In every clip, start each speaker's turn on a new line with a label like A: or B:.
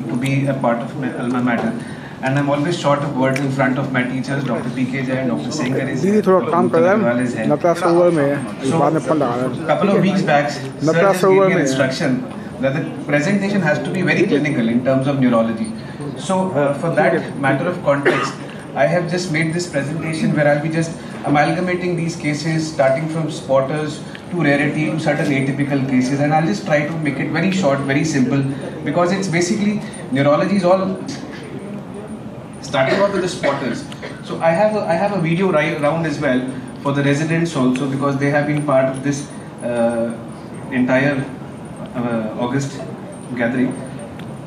A: to be a part of my alma mater. And I'm always short of words in front of my teachers, Dr. P.K. Jain, Dr. Sengar is here, Dr. Nagpal is here. So, a couple of weeks back, sir just gave me an instruction that the presentation has to be very clinical in terms of neurology. So, for that matter of context, I have just made this presentation where I'll be just amalgamating these cases starting from spotters to rarity to certain atypical cases, and I'll just try to make it very short, very simple, because it's basically neurology is all starting off with the spotters. So I have a video round as well for the residents also, because they have been part of this entire August gathering.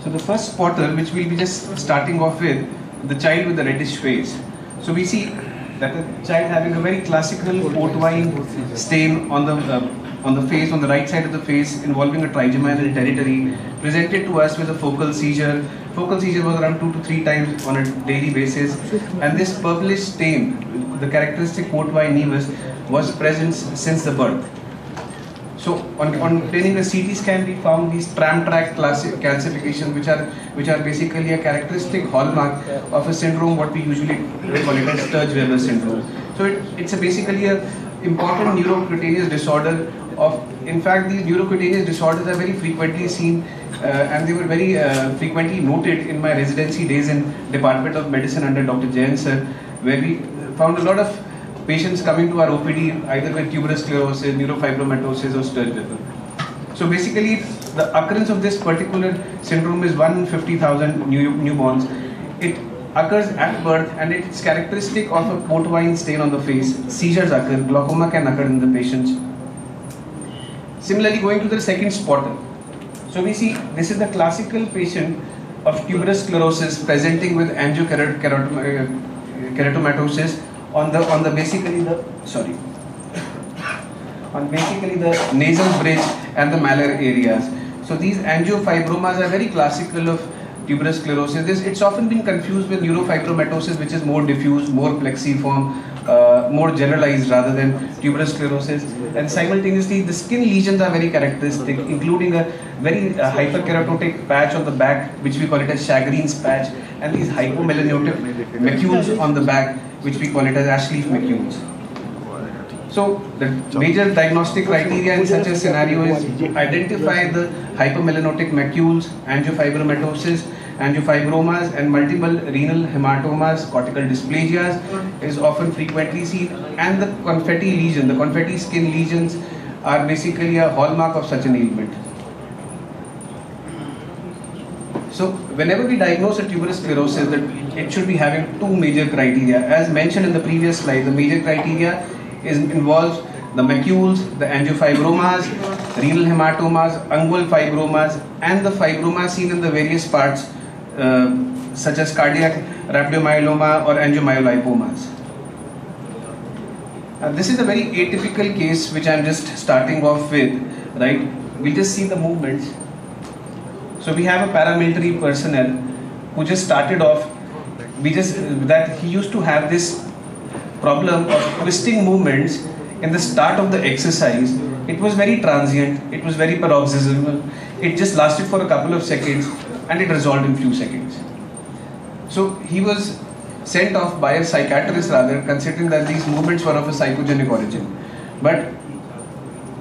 A: So the first spotter, which we'll be just starting off with, the child with the reddish face. So we see that the child having a very classical port wine stain on the face, on the right side of the face, involving a trigeminal territory, presented to us with a focal seizure. Focal seizure was around 2 to 3 times on a daily basis, and this purplish stain, the characteristic port wine nevus, was present since the birth. So on obtaining a CT scan, we found these tram track calcification, which are basically a characteristic hallmark of a syndrome, what we usually call it as Sturge-Weber syndrome. So it's basically a important neurocutaneous disorder. In fact, these neurocutaneous disorders are very frequently seen, and they were very frequently noted in my residency days in Department of Medicine under Dr. Jain sir, where we found a lot of patients coming to our OPD either with tuberous sclerosis, neurofibromatosis or Sturge-Weber. So basically, the occurrence of this particular syndrome is 1 in 50,000 newborns. It occurs at birth, and it's characteristic of a port wine stain on the face. Seizures occur, glaucoma can occur in the patients. Similarly, going to the second spotter. So we see this is the classical patient of tuberous sclerosis presenting with angiokeratomatosis on basically the nasal bridge and the malar areas. So these angiofibromas are very classical of tuberous sclerosis. It's often been confused with neurofibromatosis, which is more diffuse, more plexiform, more generalized rather than tuberous sclerosis. And simultaneously, the skin lesions are very characteristic, including a very hyperkeratotic patch on the back, which we call it as Chagrin's patch, and these hypomelanotic macules on the back, which we call it as Ashleaf macules. So the major diagnostic criteria in such a scenario is identify the hypomelanotic macules, angiofibromatosis, angiofibromas, and multiple renal hematomas. Cortical dysplasias is often frequently seen, and the confetti lesion, the confetti skin lesions, are basically a hallmark of such an ailment. So whenever we diagnose a tuberous sclerosis, it should be having 2 major criteria. As mentioned in the previous slide, the major criteria involves the macules, the angiofibromas, renal hematomas, ungual fibromas, and the fibromas seen in the various parts, such as cardiac rhabdomyoloma or angiomyolipomas. This is a very atypical case which I am just starting off with, right? We'll just see the movements. So we have a paramilitary personnel who just started off, that he used to have this problem of twisting movements in the start of the exercise. It was very transient, it was very paroxysmal, it just lasted for a couple of seconds and it resolved in few seconds. So he was sent off by a psychiatrist rather, considering that these movements were of a psychogenic origin. But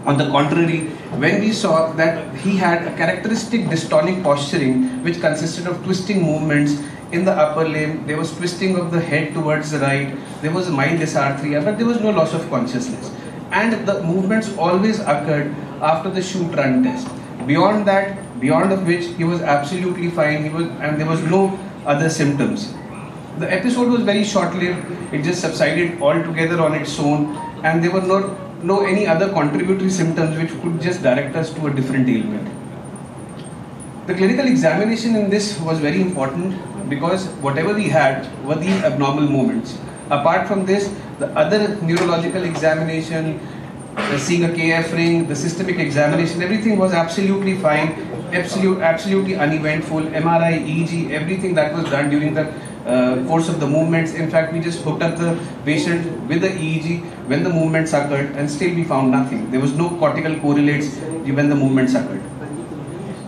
A: on the contrary, when we saw that he had a characteristic dystonic posturing which consisted of twisting movements in the upper limb, there was twisting of the head towards the right, there was mild dysarthria, but there was no loss of consciousness. And the movements always occurred after the shoot-run test. Beyond that, beyond of which he was absolutely fine, and there was no other symptoms. The episode was very short-lived, it just subsided altogether on its own, and there were no any other contributory symptoms which could just direct us to a different ailment. The clinical examination in this was very important because whatever we had were these abnormal movements. Apart from this, the other neurological examination, seeing a KF ring, the systemic examination, everything was absolutely fine, absolutely uneventful. MRI, EEG, everything that was done during the course of the movements. In fact, we just hooked up the patient with the EEG when the movements occurred, and still we found nothing. There was no cortical correlates when the movements occurred.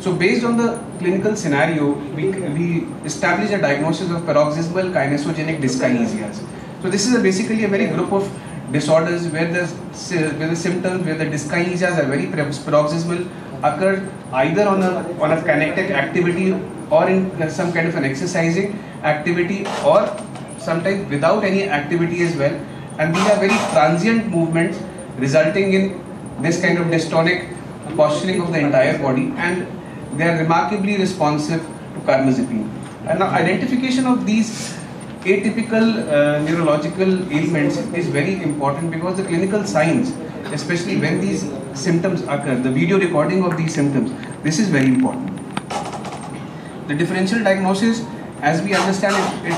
A: So based on the clinical scenario, we establish a diagnosis of paroxysmal kinesogenic dyskinesias. So this is basically a very group of disorders where the symptoms, where the dyskinesias are very paroxysmal, occur either on a kinetic activity or in some kind of an exercising activity, or sometimes without any activity as well. And these are very transient movements resulting in this kind of dystonic posturing of the entire body, and they are remarkably responsive to carbamazepine. And now identification of these atypical neurological ailments is very important, because the clinical signs, especially when these symptoms occur, the video recording of these symptoms, this is very important. The differential diagnosis, as we understand it,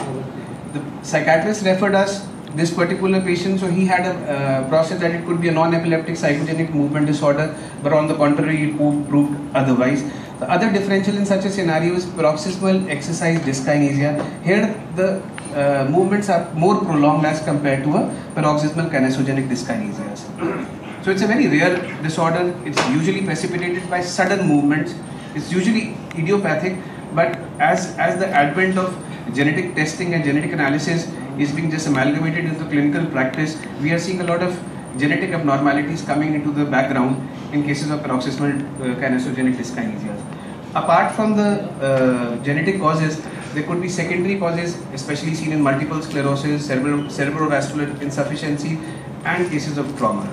A: the psychiatrist referred us this particular patient, so he had a process that it could be a non-epileptic psychogenic movement disorder, but on the contrary it proved otherwise. The other differential in such a scenario is paroxysmal exercise dyskinesia. Here the movements are more prolonged as compared to a paroxysmal kinesogenic dyskinesia. So it's a very rare disorder. It's usually precipitated by sudden movements. It's usually idiopathic, but as the advent of genetic testing and genetic analysis is being just amalgamated into clinical practice, we are seeing a lot of genetic abnormalities coming into the background in cases of paroxysmal kinesogenic dyskinesias. Apart from the genetic causes, there could be secondary causes, especially seen in multiple sclerosis, cerebrovascular insufficiency, and cases of trauma.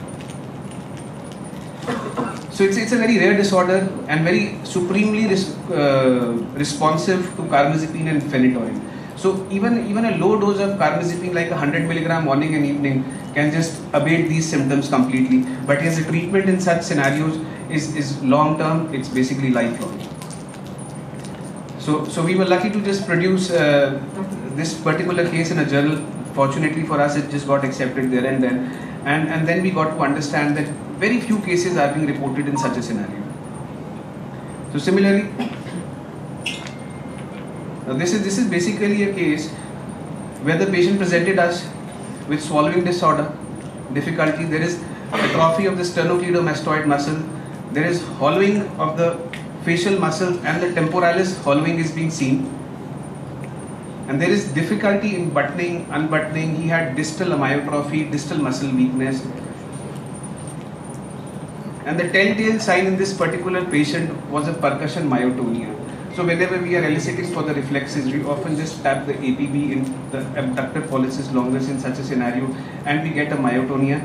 A: So it's a very rare disorder and very supremely responsive to carbamazepine and phenytoin. So even a low dose of carbamazepine, like 100 mg morning and evening, can just abate these symptoms completely. But yes, the treatment in such scenarios is long term. It's basically lifelong. So we were lucky to just produce this particular case in a journal. Fortunately for us, it just got accepted there and then, and then we got to understand that very few cases are being reported in such a scenario. So similarly, now this is basically a case where the patient presented us with swallowing disorder, difficulty. There is atrophy of the sternocleidomastoid muscle. There is hollowing of the facial muscles, and the temporalis hollowing is being seen. And there is difficulty in buttoning, unbuttoning. He had distal amyotrophy, distal muscle weakness. And the telltale sign in this particular patient was a percussion myotonia. So whenever we are eliciting for the reflexes, we often just tap the APB in the abductor pollicis longus in such a scenario, and we get a myotonia.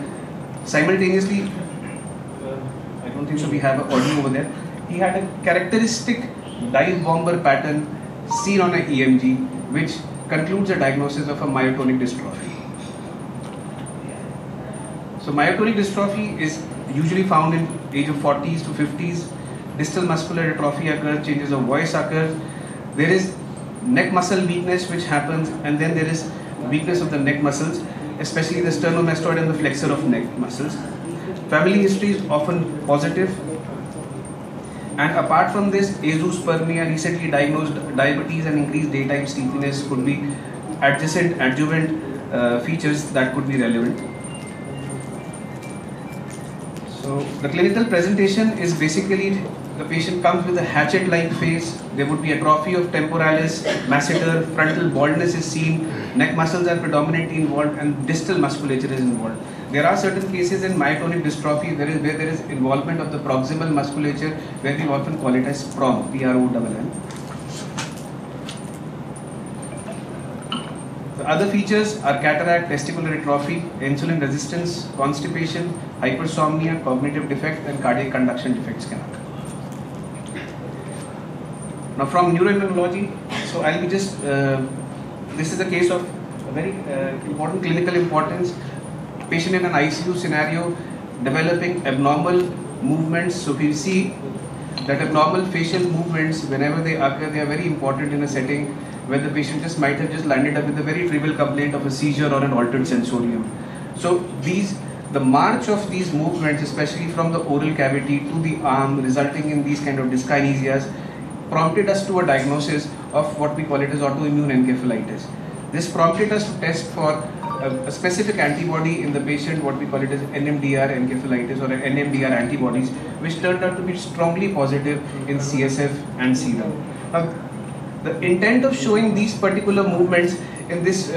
A: Simultaneously, I don't think so we have an audio over there. He had a characteristic dive bomber pattern seen on an EMG, which concludes a diagnosis of a myotonic dystrophy. So myotonic dystrophy is usually found in age of 40s to 50s. Distal muscular atrophy occurs, changes of voice occurs. There is neck muscle weakness which happens, and then there is weakness of the neck muscles, especially the sternomastoid and the flexor of neck muscles. Family history is often positive. And apart from this, azoospermia, recently diagnosed diabetes and increased daytime sleepiness could be adjuvant features that could be relevant. So the clinical presentation is basically the patient comes with a hatchet-like face. There would be atrophy of temporalis, masseter, frontal baldness is seen, neck muscles are predominantly involved, and distal musculature is involved. There are certain cases in myotonic dystrophy where there is involvement of the proximal musculature, where we often call it as PROM, P-R-O-M-M. The other features are cataract, testicular atrophy, insulin resistance, constipation, hypersomnia, cognitive defect, and cardiac conduction defects can occur. Now from neuroimmunology, so I'll be just, this is a case of a very important clinical importance. Patient in an ICU scenario developing abnormal movements. So we see that abnormal facial movements, whenever they occur, they are very important in a setting where the patient just might have just landed up with a very trivial complaint of a seizure or an altered sensorium. So the march of these movements, especially from the oral cavity to the arm, resulting in these kind of dyskinesias, prompted us to a diagnosis of what we call it as autoimmune encephalitis. This prompted us to test for a specific antibody in the patient, what we call it as NMDR encephalitis or NMDR antibodies, which turned out to be strongly positive in CSF and serum. Now, the intent of showing these particular movements in this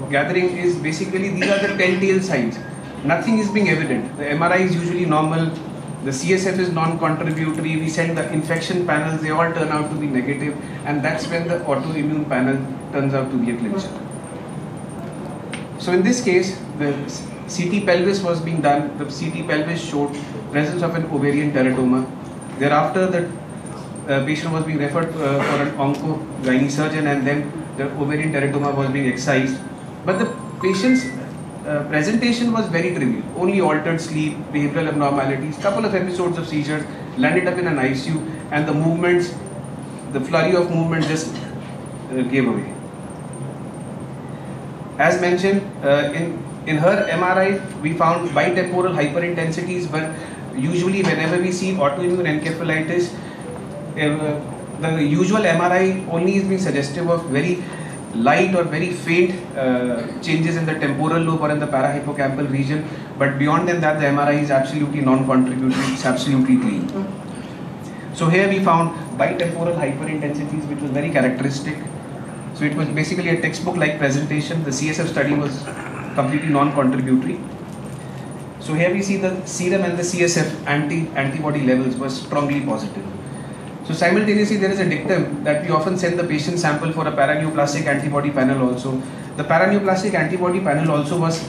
A: gathering is basically these are the telltale signs. Nothing is being evident. The MRI is usually normal. The CSF is non-contributory. We send the infection panels, they all turn out to be negative, and that's when the autoimmune panel turns out to be a clincher. So in this case, the CT pelvis was being done. The CT pelvis showed presence of an ovarian teratoma. Thereafter, the patient was being referred for an onco-gynae surgeon, and then the ovarian teratoma was being excised. But the patient's presentation was very trivial. Only altered sleep, behavioral abnormalities, couple of episodes of seizures, landed up in an ICU, and the movements, the flurry of movement just gave away. As mentioned, in her MRI, we found bitemporal hyperintensities, but usually whenever we see autoimmune encephalitis, the usual MRI only is being suggestive of very light or very faint changes in the temporal lobe or in the parahippocampal region, but beyond than that, the MRI is absolutely non-contributory, it's absolutely clean. So here we found bitemporal hyperintensities, which was very characteristic. So it was basically a textbook-like presentation. The CSF study was completely non-contributory. So here we see the serum and the CSF antibody levels were strongly positive. So simultaneously, there is a dictum that we often send the patient sample for a paraneoplastic antibody panel also. The paraneoplastic antibody panel also was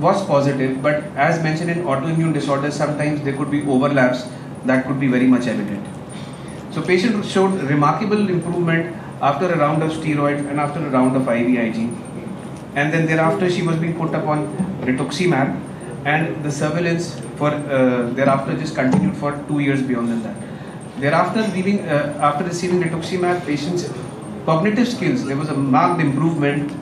A: positive, but as mentioned in autoimmune disorders, sometimes there could be overlaps that could be very much evident. So patient showed remarkable improvement after a round of steroids and after a round of IVIG. And then thereafter, she was being put upon rituximab, and the surveillance for thereafter just continued for 2 years beyond than that. Thereafter, after receiving rituximab, patient's cognitive skills, there was a marked improvement,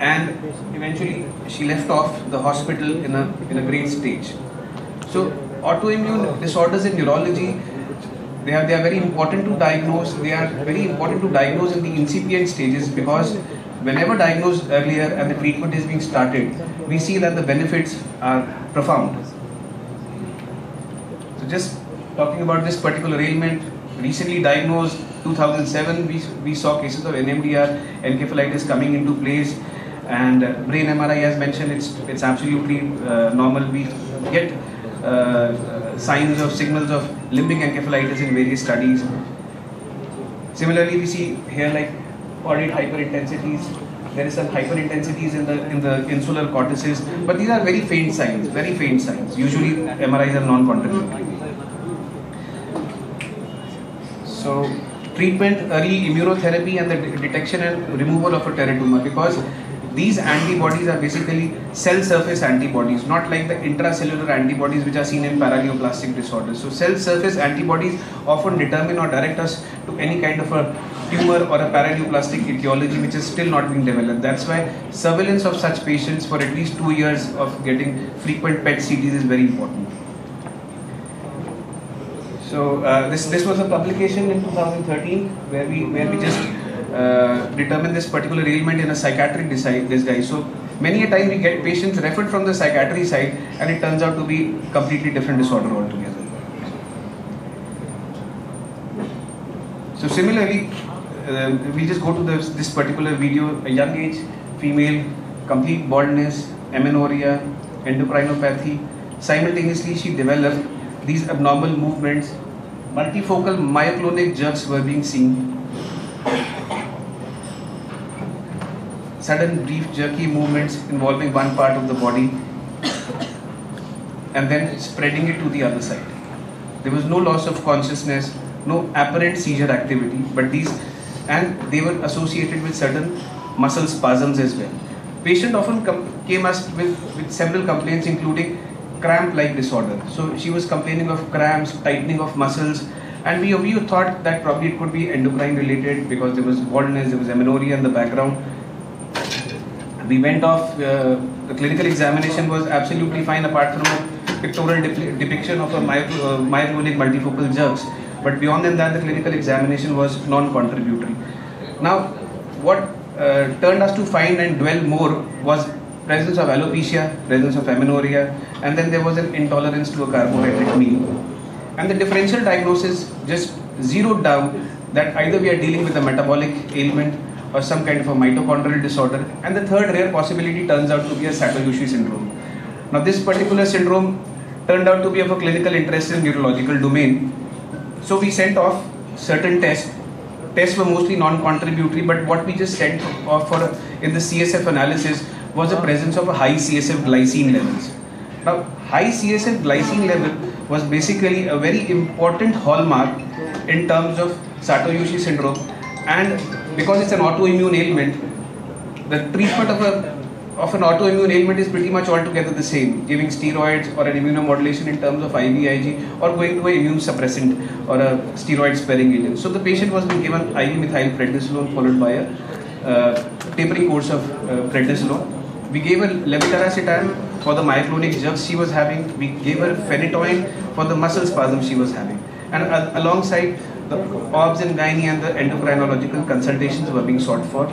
A: and eventually she left off the hospital in a great stage. So autoimmune disorders in neurology, they are very important to diagnose. They are very important to diagnose in the incipient stages, because whenever diagnosed earlier and the treatment is being started, we see that the benefits are profound. So just talking about this particular ailment, recently diagnosed 2007, we saw cases of NMDR encephalitis coming into place, and brain MRI, as mentioned, it's absolutely normal. We get signs of signals of limbic encephalitis in various studies. Similarly, we see here like caudate hyperintensities. There is some hyperintensities in the insular cortices, but these are very faint signs, very faint signs. Usually MRIs are non-contributory. So treatment, early immunotherapy and the detection and removal of a teratoma, because these antibodies are basically cell surface antibodies, not like the intracellular antibodies which are seen in paraneoplastic disorders. So cell surface antibodies often determine or direct us to any kind of a tumor or a paraneoplastic etiology which is still not being developed. That's why surveillance of such patients for at least 2 years of getting frequent PET CTs is very important. So this was a publication in 2013 where we just determined this particular ailment in a psychiatric disguise. So many a time we get patients referred from the psychiatry side, and it turns out to be completely different disorder altogether. So similarly, we just go to this particular video. A young age female, complete baldness, amenorrhea, endocrinopathy. Simultaneously, she developed these abnormal movements. Multifocal myoclonic jerks were being seen. Sudden brief jerky movements involving one part of the body and then spreading it to the other side. There was no loss of consciousness, no apparent seizure activity, but they were associated with certain muscle spasms as well. Patient often came us with several complaints, including cramp-like disorder. So she was complaining of cramps, tightening of muscles, and we thought that probably it could be endocrine related because there was baldness, there was amenorrhea in the background. We went off, the clinical examination was absolutely fine apart from a pictorial depiction of a myoclonic multifocal jerks, but beyond that the clinical examination was non-contributory. Now what turned us to find and dwell more was presence of alopecia, presence of amenorrhea, and then there was an intolerance to a carbohydrate meal. And the differential diagnosis just zeroed down that either we are dealing with a metabolic ailment or some kind of a mitochondrial disorder, and the third rare possibility turns out to be a Satoyoshi syndrome. Now this particular syndrome turned out to be of a clinical interest in neurological domain. So we sent off certain tests. Tests were mostly non-contributory, but what we just sent off for in the CSF analysis was the presence of a high CSF glycine levels. Now high CSF glycine level was basically a very important hallmark in terms of Satoyoshi syndrome, and because it's an autoimmune ailment, the treatment of an autoimmune ailment is pretty much altogether the same, giving steroids or an immunomodulation in terms of IVIG, or going to an immune suppressant or a steroid sparing agent. So the patient was being given IV methylprednisolone followed by a tapering course of prednisolone. We gave her levetiracetam for the myoclonic jerks she was having. We gave her phenytoin for the muscle spasms she was having. And alongside, the OBS and gynae and the endocrinological consultations were being sought for.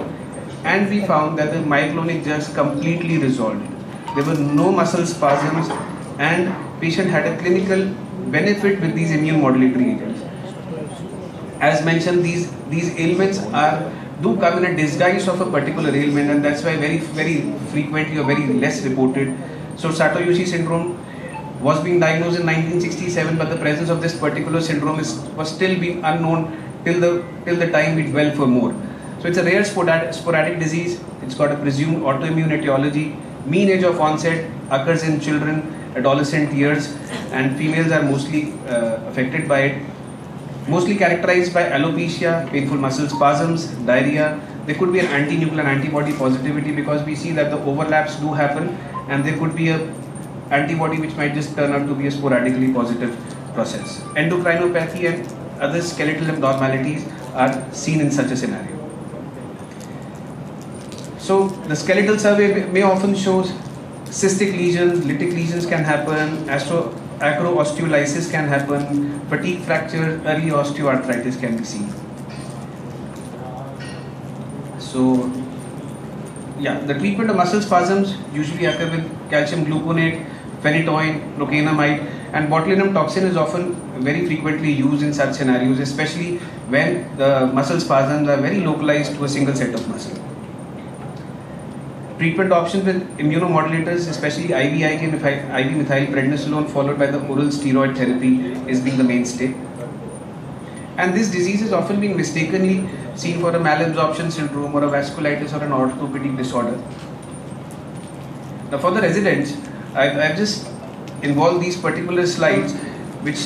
A: And we found that the myoclonic jerks completely resolved. There were no muscle spasms, and patient had a clinical benefit with these immune modulatory agents. As mentioned, these ailments do come in a disguise of a particular ailment, and that's why very frequently or very less reported. So Satoyoshi syndrome was being diagnosed in 1967, but the presence of this particular syndrome was still being unknown till the time we dwell for more. So it's a rare sporadic disease. It's got a presumed autoimmune etiology. Mean age of onset occurs in children, adolescent years, and females are mostly affected by it. Mostly characterized by alopecia, painful muscle spasms, diarrhea. There could be an anti-nuclear antibody positivity because we see that the overlaps do happen, and there could be a antibody which might just turn out to be a sporadically positive process. Endocrinopathy and other skeletal abnormalities are seen in such a scenario. So the skeletal survey may often shows cystic lesions, lytic lesions can happen, acroosteolysis can happen, fatigue fracture, early osteoarthritis can be seen. So yeah, the treatment of muscle spasms usually occur with calcium gluconate, phenytoin, procainamide, and botulinum toxin is often very frequently used in such scenarios, especially when the muscle spasms are very localized to a single set of muscle. Treatment options with immunomodulators, especially IVIG and IV methylprednisolone followed by the oral steroid therapy is being the mainstay. And this disease is often being mistakenly seen for a malabsorption syndrome or a vasculitis or an orthopedic disorder. Now for the residents, I've just involved these particular slides which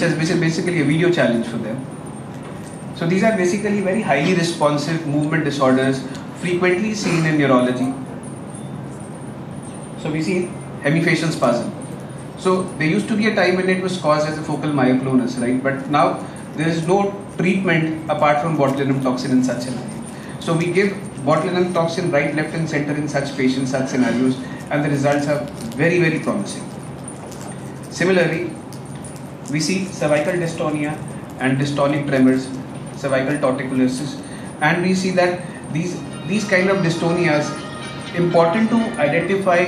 A: is basically a video challenge for them. So these are basically very highly responsive movement disorders frequently seen in neurology. So we see hemifacial spasm. So there used to be a time when it was caused as a focal myoclonus, right? But now there is no treatment apart from botulinum toxin in such scenarios. So we give botulinum toxin right, left and center in such patients, such scenarios, and the results are very promising. Similarly, we see cervical dystonia and dystonic tremors, cervical torticollis, and we see that these kind of dystonias important to identify,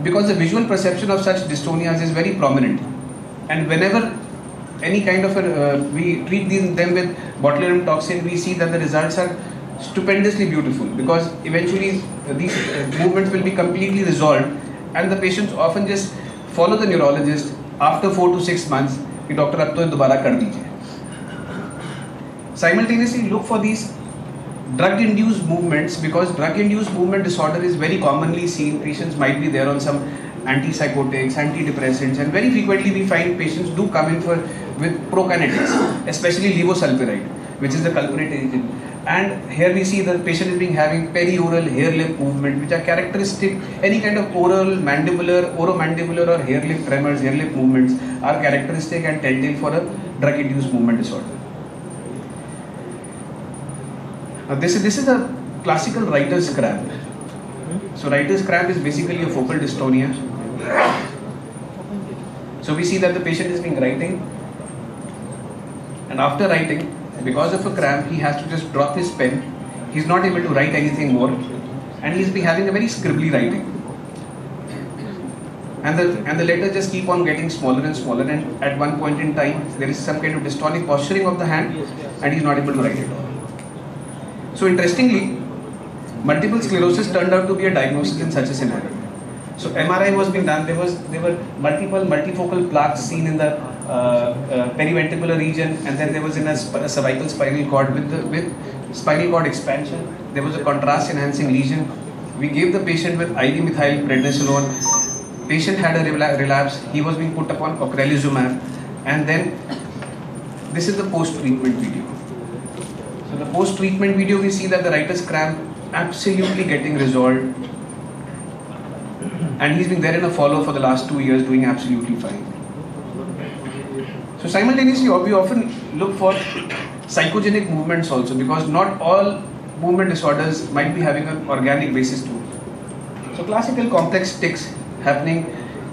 A: because the visual perception of such dystonias is very prominent, and whenever any kind of we treat them with botulinum toxin, we see that the results are stupendously beautiful, because eventually these movements will be completely resolved, and the patients often just follow the neurologist after 4 to 6 months. कि doctor अब तो दोबारा कर दीजिए. Simultaneously look for these drug-induced movements, because drug-induced movement disorder is very commonly seen. Patients might be there on some antipsychotics, antidepressants, and very frequently we find patients do come in with prokinetics, especially levosulpiride, which is the culprit agent. And here we see the patient is having perioral hair lip movement, which are characteristic. Any kind of oral, mandibular, oromandibular or hair lip tremors, hair lip movements are characteristic and telltale for a drug-induced movement disorder. Now this is a classical writer's cramp. So writer's cramp is basically a focal dystonia. So we see that the patient is writing, and after writing, because of a cramp, he has to just drop his pen, He's not able to write anything more, and he's been having a very scribbly writing. And the letters just keep on getting smaller and smaller, and at one point in time, there is some kind of dystonic posturing of the hand, and he's not able to write it. So interestingly, multiple sclerosis turned out to be a diagnosis in such a scenario. So MRI was being done. There were multiple multifocal plaques seen in the periventricular region, and then there was in a cervical spinal cord with spinal cord expansion. There was a contrast enhancing lesion. We gave the patient with IV methyl prednisolone. Patient had a relapse. He was being put upon ocrelizumab, and then this is the post-treatment video. So the post-treatment video, we see that the writer's cramp absolutely getting resolved, and he's been there in a follow for the last 2 years, doing absolutely fine. So simultaneously, we often look for psychogenic movements also, because not all movement disorders might be having an organic basis too. So classical complex tics happening.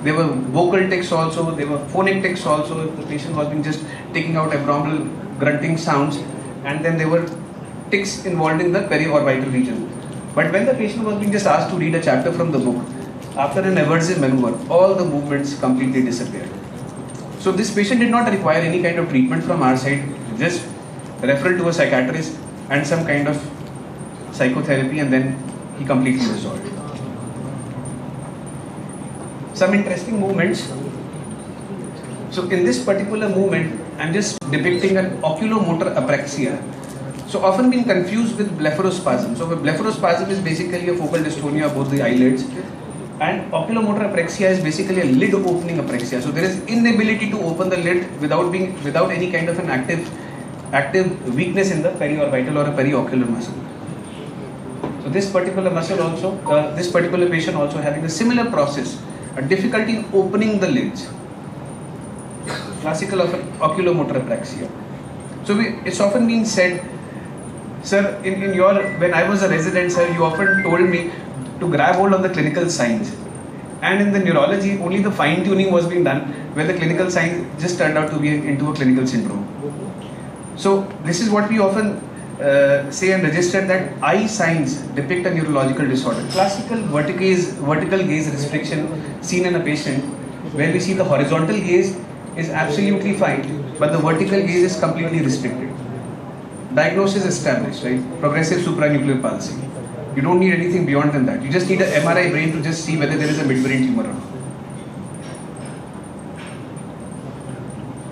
A: There were vocal tics also, there were phonic tics also. The patient was being just taking out abdominal grunting sounds, and then there were tics involving the periorbital region. But when the patient was being just asked to read a chapter from the book, after an aversive maneuver, all the movements completely disappeared. So this patient did not require any kind of treatment from our side, just referral to a psychiatrist and some kind of psychotherapy, and then he completely resolved. Some interesting movements. So in this particular movement, I'm just depicting an oculomotor apraxia. So often been confused with blepharospasm. So blepharospasm is basically a focal dystonia of both the eyelids, and oculomotor apraxia is basically a lid opening apraxia. So there is inability to open the lid without any kind of an active weakness in the periorbital or a periocular muscle. So this particular muscle also, this particular patient also having a similar process, a difficulty in opening the lids, classical of oculomotor apraxia. So it's often been said, sir, when I was a resident, sir, you often told me to grab hold of the clinical signs. And in the neurology, only the fine tuning was being done, where the clinical signs just turned out to be into a clinical syndrome. So this is what we often say and register, that eye signs depict a neurological disorder. Classical vertical gaze restriction seen in a patient, where we see the horizontal gaze is absolutely fine, but the vertical gaze is completely restricted. Diagnosis established, right? Progressive supranuclear palsy. You don't need anything beyond than that. You just need an MRI brain to just see whether there is a midbrain tumor or not.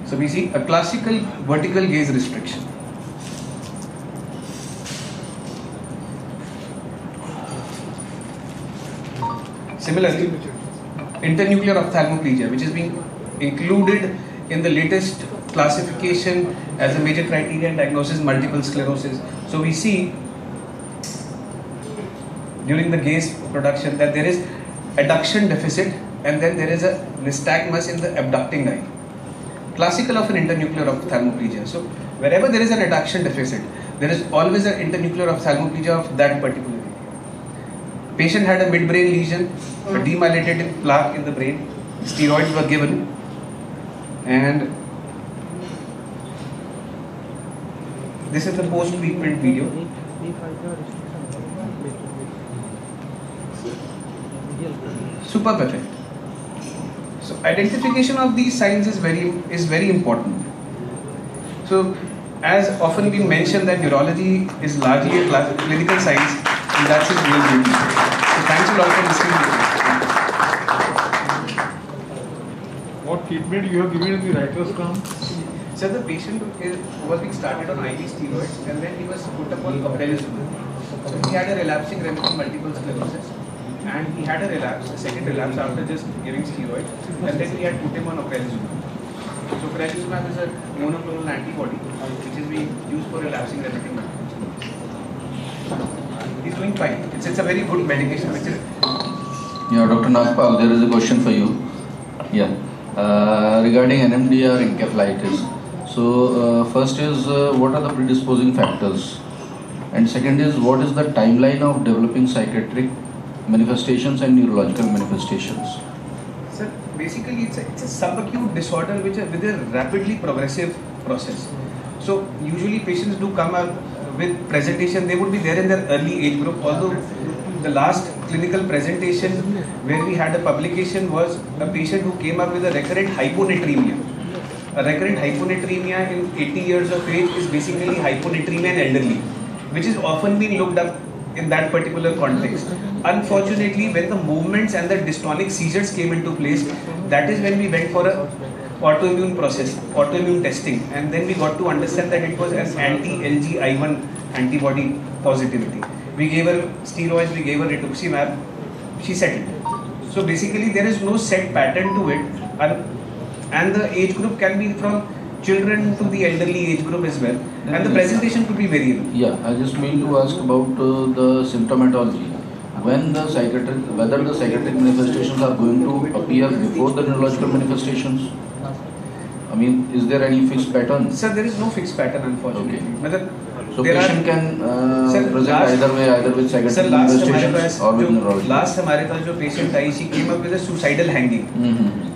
A: So we see a classical vertical gaze restriction. Similarly, internuclear ophthalmoplegia, which is being included in the latest classification as a major criteria in diagnosis multiple sclerosis. So we see during the gaze production that there is adduction deficit, and then there is a nystagmus in the abducting eye. Classical of an internuclear ophthalmoplegia. So wherever there is an adduction deficit, there is always an internuclear ophthalmoplegia of that particular area. Patient had a midbrain lesion, a demyelinated plaque in the brain. Steroids were given, and this is the post-treatment video. Superb effect. So identification of these signs is very important. So as often been mentioned that neurology is largely a clinical science, and that's its real beauty. So thanks a lot for listening.
B: What treatment you have given in the writer's cramp?
A: So the patient was being started on IV steroids, and then he was put upon ocrelizumab. So he had a relapsing remitting multiple sclerosis, and he had a relapse, a second relapse after just giving steroids, and then we had put him on ocrelizumab. So ocrelizumab is a monoclonal antibody which is being used for relapsing remitting multiple sclerosis. He's doing fine. It's a very good medication.
C: Yeah, Dr. Nagpal, there is a question for you. Yeah, regarding NMDR encephalitis. So first is what are the predisposing factors, and second is what is the timeline of developing psychiatric manifestations and neurological manifestations?
A: Sir, basically it's a subacute disorder with a rapidly progressive process. So usually patients do come up with presentation, they would be there in their early age group. Although the last clinical presentation where we had a publication was a patient who came up with a recurrent hyponatremia. A recurrent hyponatremia in 80 years of age is basically hyponatremia in elderly, which is often being looked up in that particular context. Unfortunately, when the movements and the dystonic seizures came into place, that is when we went for a autoimmune process, autoimmune testing, and then we got to understand that it was an anti-LGI1 antibody positivity. We gave her steroids, we gave her rituximab, she settled. So basically there is no set pattern to it, and the age group can be from children to the elderly age group as well, and the presentation could be variable.
C: Yeah, I just mean to ask about the symptomatology. When the psychiatric, whether the psychiatric manifestations are going to appear before the neurological manifestations? I mean, is there any fixed pattern?
A: Sir, there is no fixed pattern, unfortunately.
C: Okay. So patient can present either way, either with psychiatric manifestations or with neurology.
A: Last हमारे पास जो patient I, she came up with a suicidal hanging.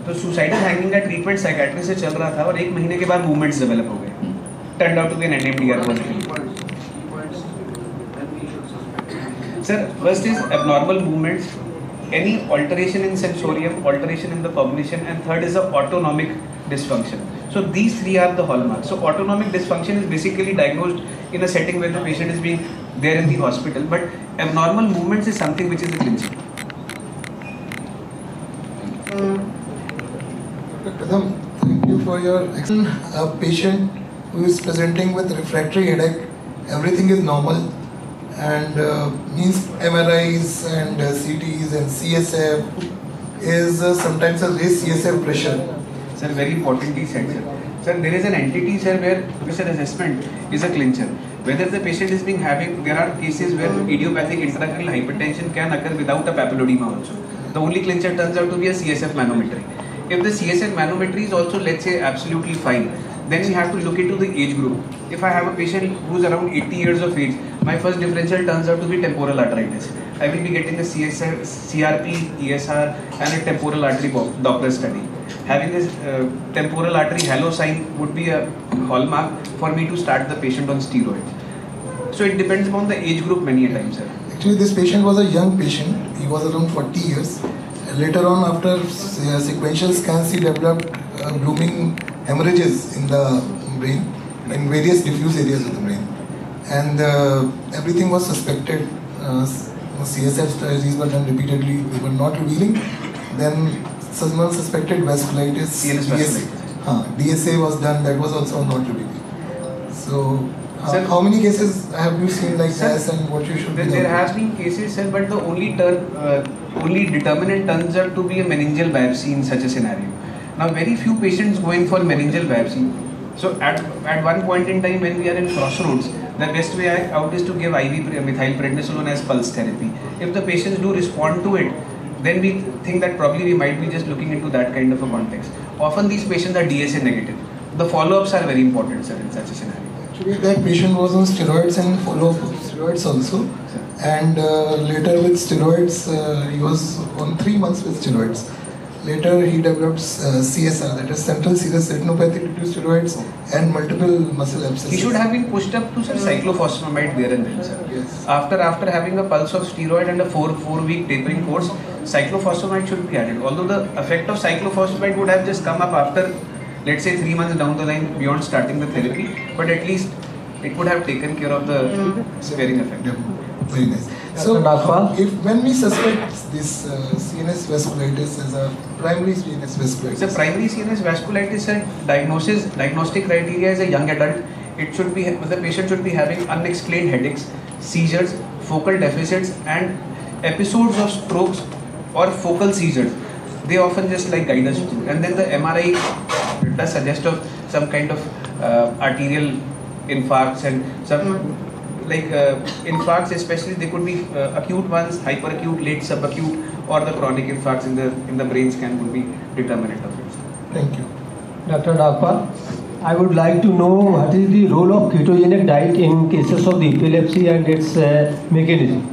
A: तो suicidal hanging का treatment psychiatry से चल रहा था और 1 महीने के बाद movements develop हो गए. Turned out to be an NMDR positive. Sir, first is abnormal movements, any alteration in sensorium, alteration in the cognition, and third is the autonomic dysfunction. So these three are the hallmarks. So autonomic dysfunction is basically diagnosed in a setting where the patient is being there in the hospital, but abnormal movements is something which is a clincher.
D: Dr. Kadam, thank you for your excellent patient who is presenting with refractory headache. Everything is normal, and means MRIs and CTs and CSF is sometimes a raised CSF pressure.
A: Sir, very importantly said, sir. Sir, there is an entity, sir, where pressure assessment is a clincher. Whether the patient is being having, there are cases where idiopathic intracranial hypertension can occur without a papilledema also. The only clincher turns out to be a CSF manometry. If the CSF manometry is also, let's say, absolutely fine, then we have to look into the age group. If I have a patient who's around 80 years of age, my first differential turns out to be temporal arteritis. I will be getting a CSF, CRP, ESR and a temporal artery Doppler study. Having this temporal artery halo sign would be a hallmark for me to start the patient on steroids. So it depends upon the age group many a time, sir.
D: Actually, this patient was a young patient. He was around 40 years. Later on, after sequential scans, he developed blooming hemorrhages in the brain, in various diffuse areas of the brain. And everything was suspected. CSF studies were done repeatedly, they were not revealing. Then someone suspected vasculitis. DSA was done, that was also not revealing. So, sir, how many cases have you seen like this, and what you should be doing?
A: There has been cases, sir, but the only determinant turns out to be a meningeal biopsy in such a scenario. Now, very few patients go in for meningeal biopsy. So at one point in time when we are in crossroads, the best way out is to give IV methylprednisolone as pulse therapy. If the patients do respond to it, then we think that probably we might be just looking into that kind of a context. Often these patients are DSA negative. The follow-ups are very important, sir, in such a scenario.
D: Actually, that patient was on steroids and follow-up of steroids also.
A: Sir.
D: And later with steroids, he was on 3 months with steroids. Later he developed CSR, that is central serous retinopathy due to steroids and multiple muscle abscesses.
A: He should have been pushed up to cyclophosphamide there and then, sir.
D: Yes.
A: After having a pulse of steroid and a 4-week tapering course, cyclophosphamide should be added. Although the effect of cyclophosphamide would have just come up after, let's say, 3 months down the line beyond starting the therapy, but at least it would have taken care of the sparing effect.
D: Yeah. Very nice. So, when we suspect this CNS vasculitis as a primary CNS vasculitis?
A: So, primary CNS vasculitis diagnostic criteria is a young adult. It should be, the patient should be having unexplained headaches, seizures, focal deficits, and episodes of strokes or focal seizures. They often just like guide us through. And then the MRI does suggest of some kind of arterial infarcts and some infarcts, especially they could be acute ones, hyperacute, late subacute, or the chronic infarcts in the brain scan would be determinant of it.
D: Thank you.
E: Dr. Nagpal, I would like to know what is the role of ketogenic diet in cases of the epilepsy and its mechanism.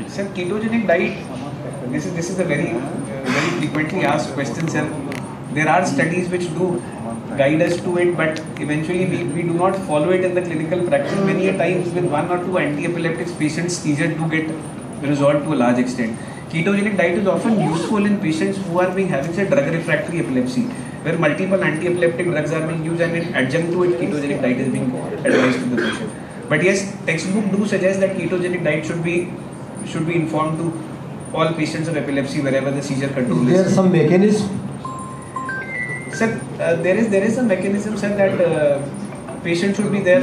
A: Sir, ketogenic diet, this is a very frequently asked question, sir. There are studies which do guide us to it, but eventually we do not follow it in the clinical practice. Many a times with 1 or 2 anti-epileptics, patients' seizure do get resolved to a large extent. Ketogenic diet is often useful in patients who are having say drug refractory epilepsy, where multiple anti-epileptic drugs are being used, and in adjunct to it, ketogenic diet is being advised to the patient. But yes, textbook do suggest that ketogenic diet should be informed to all patients of epilepsy wherever the seizure control is.
E: Is there some mechanism?
A: Sir, there is a mechanism, sir, that patient should be there.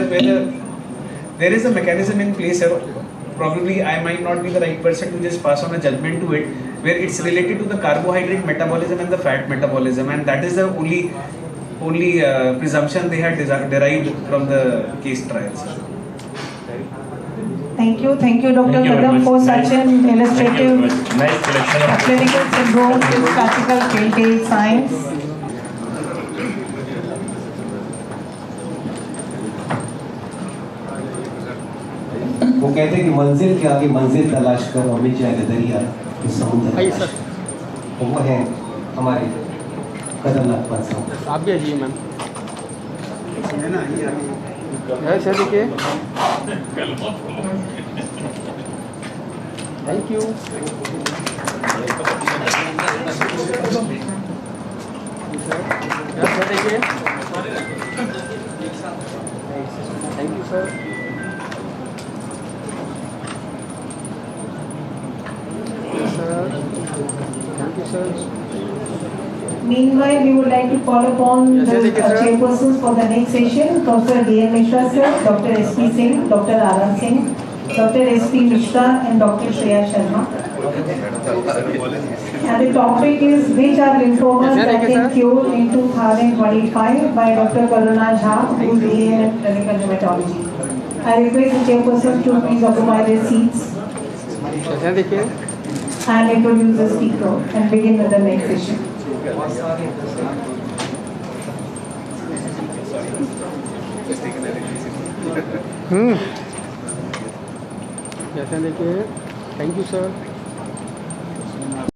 A: There is a mechanism in place, sir. Probably I might not be the right person to just pass on a judgment to it, where it's related to the carbohydrate metabolism and the fat metabolism, and that is the only presumption they had derived from the case trials.
F: Thank you, Dr. Kadam, for such an illustrative
G: nice collection of
F: clinical syndrome with practical field science.
E: वो कहते हैं कि मंजिल के आगे मंजिल तलाश कर और मिल जाएगा दरिया इस समुद्र तो वो है हमारे कदम नागपाल साहब।
H: आप भी आइए मैम। सर देखिए, थैंक यू। सर देखिए, thank you sir. Thank you, sir.
F: Meanwhile, we would like to call upon the chairpersons for the next session, Dr. D.M. Mishra sir, Dr. S.P. Singh, Dr. Anand Singh, Dr. S.P. Mishra and Dr. Shreya Sharma. And the topic is which are lymphomas that been cured in 2025 by Dr. Karuna Jha, who is A.M. in clinical hematology. I request the chairpersons to please occupy their seats and introduce the speaker and begin with the next session.
H: देखिए, thank you sir.